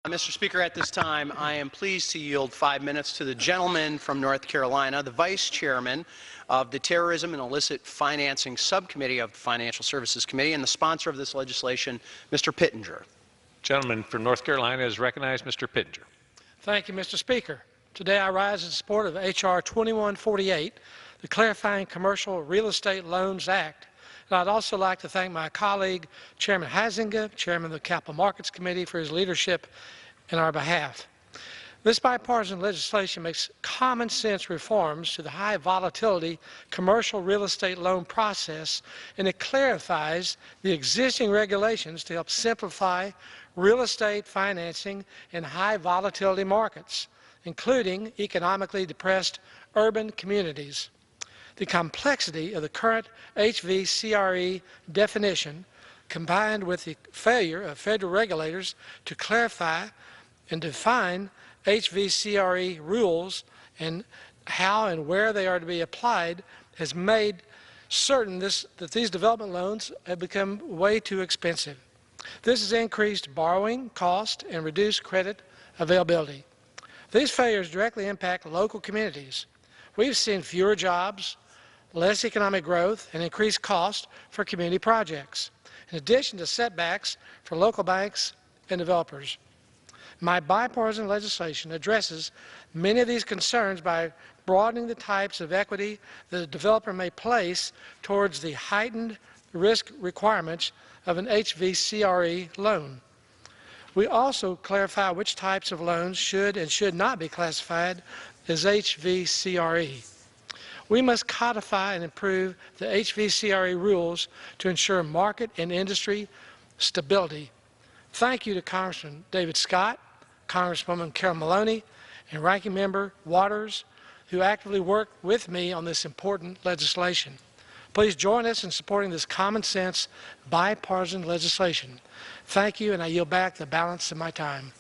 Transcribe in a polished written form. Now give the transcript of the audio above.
Mr. Speaker, at this time, I am pleased to yield 5 minutes to the gentleman from North Carolina, the Vice Chairman of the Terrorism and Illicit Financing Subcommittee of the Financial Services Committee and the sponsor of this legislation, Mr. Pittenger. Gentleman from North Carolina is recognized, Mr. Pittenger. Thank you, Mr. Speaker. Today I rise in support of H.R. 2148, the Clarifying Commercial Real Estate Loans Act. And I'd also like to thank my colleague, Chairman Huizenga, Chairman of the Capital Markets Committee, for his leadership in our behalf. This bipartisan legislation makes common sense reforms to the high volatility commercial real estate loan process, and it clarifies the existing regulations to help simplify real estate financing in high volatility markets, including economically depressed urban communities. The complexity of the current HVCRE definition, combined with the failure of federal regulators to clarify and define HVCRE rules and how and where they are to be applied, has made certain that these development loans have become way too expensive. This has increased borrowing cost and reduced credit availability. These failures directly impact local communities. We've seen fewer jobs, less economic growth, and increased cost for community projects, in addition to setbacks for local banks and developers. My bipartisan legislation addresses many of these concerns by broadening the types of equity that a developer may place towards the heightened risk requirements of an HVCRE loan. We also clarify which types of loans should and should not be classified as HVCRE. We must codify and improve the HVCRE rules to ensure market and industry stability. Thank you to Congressman David Scott, Congresswoman Carol Maloney, and Ranking Member Waters, who actively worked with me on this important legislation. Please join us in supporting this common sense bipartisan legislation. Thank you, and I yield back the balance of my time.